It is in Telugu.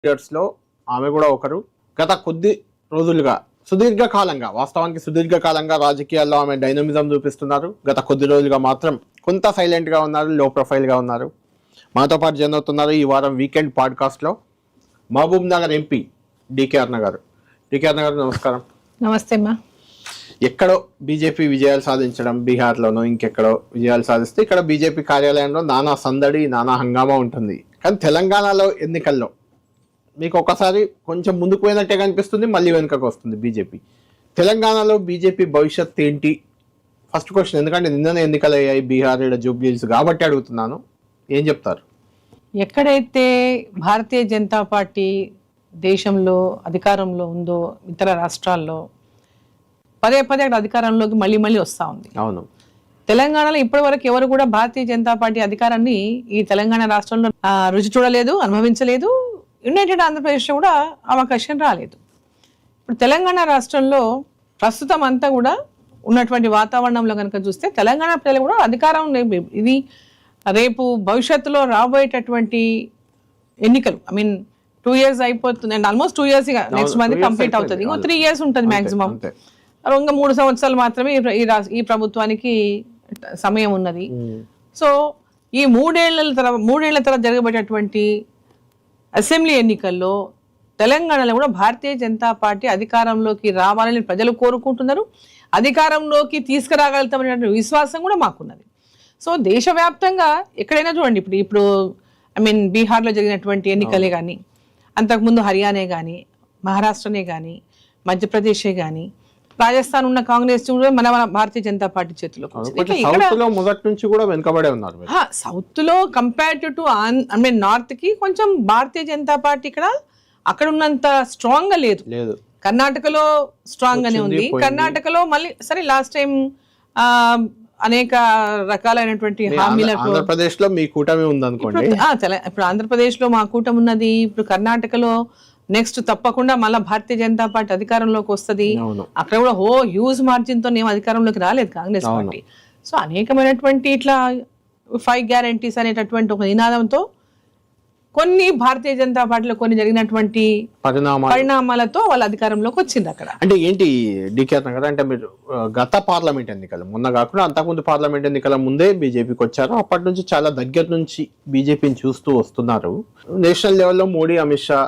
లీడర్స్లో ఆమె కూడా ఒకరు. గత కొద్ది రోజులుగా సుదీర్ఘకాలంగా వాస్తవానికి సుదీర్ఘకాలంగా రాజకీయాల్లో ఆమె డైనమిజం చూపిస్తున్నారు. గత కొద్ది రోజులుగా మాత్రం కొంత సైలెంట్గా ఉన్నారు, లో ప్రొఫైల్గా ఉన్నారు. మాతో పాటు జాయిన్ అవుతున్నారు ఈ వారం వీకెండ్ పాడ్కాస్ట్లో మహబూబ్ నగర్ ఎంపీ డికే అరుణ గారు. డికే అరుణ గారు నమస్కారం. నమస్తే అమ్మా. ఎక్కడో బీజేపీ విజయాలు సాధించడం, బీహార్లోనో ఇంకెక్కడో విజయాలు సాధిస్తే ఇక్కడ బీజేపీ కార్యాలయంలో నానా సందడి, నానా హంగామా ఉంటుంది. కానీ తెలంగాణలో ఎన్నికల్లో మీకు ఒకసారి కొంచెం ముందుకు పోయినట్టే కనిపిస్తుంది, మళ్ళీ వెనుకకు వస్తుంది బీజేపీ. తెలంగాణలో బీజేపీ భవిష్యత్ ఏంటి? ఫస్ట్ క్వశ్చన్, ఎందుకంటే నిన్ననే ఎన్నికలు అయ్యాయి బీహార్, జూబ్లీహిల్స్ కాబట్టి అడుగుతున్నాను. ఏం చెప్తారు? ఎక్కడైతే భారతీయ జనతా పార్టీ దేశంలో అధికారంలో ఉందో, ఇతర రాష్ట్రాల్లో పదే పదే అక్కడ అధికారంలోకి మళ్ళీ వస్తూ ఉంది. అవును, తెలంగాణలో ఇప్పటి వరకు ఎవరు కూడా భారతీయ జనతా పార్టీ అధికారాన్ని ఈ తెలంగాణ రాష్ట్రంలో రుచి చూడలేదు, అనుభవించలేదు. యునైటెడ్ ఆంధ్రప్రదేశ్లో కూడా అవకాశం రాలేదు. ఇప్పుడు తెలంగాణ రాష్ట్రంలో ప్రస్తుతం అంతా కూడా ఉన్నటువంటి వాతావరణంలో కనుక చూస్తే తెలంగాణ ప్రజలు కూడా అధికారం ఇది రేపు భవిష్యత్తులో రాబోయేటటువంటి ఎన్నికలు, 2 years అయిపోతుంది and almost 2 years next month complete అవుతుంది. ఇంకో 3 years ఉంటుంది మాక్సిమం. ఇంకా 3 సంవత్సరాలు మాత్రమే ఈ ప్రభుత్వానికి సమయం ఉన్నది. సో ఈ మూడేళ్ల తర్వాత జరగబోయేటటువంటి అసెంబ్లీ ఎన్నికల్లో తెలంగాణలో కూడా భారతీయ జనతా పార్టీ అధికారంలోకి రావాలని ప్రజలు కోరుకుంటున్నారు. అధికారంలోకి తీసుకురాగలుగుతామనే విశ్వాసం కూడా మాకున్నది. సో దేశవ్యాప్తంగా ఎక్కడైనా చూడండి, ఇప్పుడు బీహార్లో జరిగినటువంటి ఎన్నికలే కానీ, అంతకుముందు హర్యానా కానీ, మహారాష్ట్రనే కానీ, మధ్యప్రదేశే కానీ, రాజస్థాన్ ఉన్న కాంగ్రెస్ మన భారతీయ జనతా పార్టీ చేతిలో మొదటి నుంచి కూడా వెనుకబడే ఉన్నారు. సౌత్ లో కంపేర్డ్ టు నార్త్ కి కొంచెం భారతీయ జనతా పార్టీ ఇక్కడ అక్కడ ఉన్నంత స్ట్రాంగ్ గా లేదు. కర్ణాటకలో స్ట్రాంగ్ గానే ఉంది. కర్ణాటకలో మళ్ళీ సరే లాస్ట్ టైం అనేక రకాలైనటువంటి హామీలకు ఆంధ్రప్రదేశ్ లో మీ కూటమి ఉంది అనుకోండి. ఇప్పుడు ఆంధ్రప్రదేశ్ లో మా కూటమి ఉన్నది. ఇప్పుడు కర్ణాటకలో నెక్స్ట్ తప్పకుండా మళ్ళీ భారతీయ జనతా పార్టీ అధికారంలోకి వస్తుంది. అక్కడ కూడా హ్యూజ్ మార్జిన్ తో ఏం అధికారంలోకి రాలేదు కాంగ్రెస్ పార్టీ. సో అనేకమైనటువంటి ఇట్లా 5 guarantees అనేటటువంటి ఒక నినాదంతో కొన్ని భారతీయ జనతా పార్టీలో కొన్ని జరిగినటువంటి పరిణామాలతో వాళ్ళ అధికారంలోకి వచ్చింది అక్కడ. అంటే ఏంటి డికే గారు, అంటే మీరు గత పార్లమెంట్ ఎన్నికలు మొన్న కాకుండా అంతకుముందు పార్లమెంట్ ఎన్నికల ముందే బీజేపీకి వచ్చారు. అప్పటి నుంచి చాలా దగ్గర నుంచి బీజేపీని చూస్తూ వస్తున్నారు. నేషనల్ లెవెల్లో మోడీ, అమిత్ షా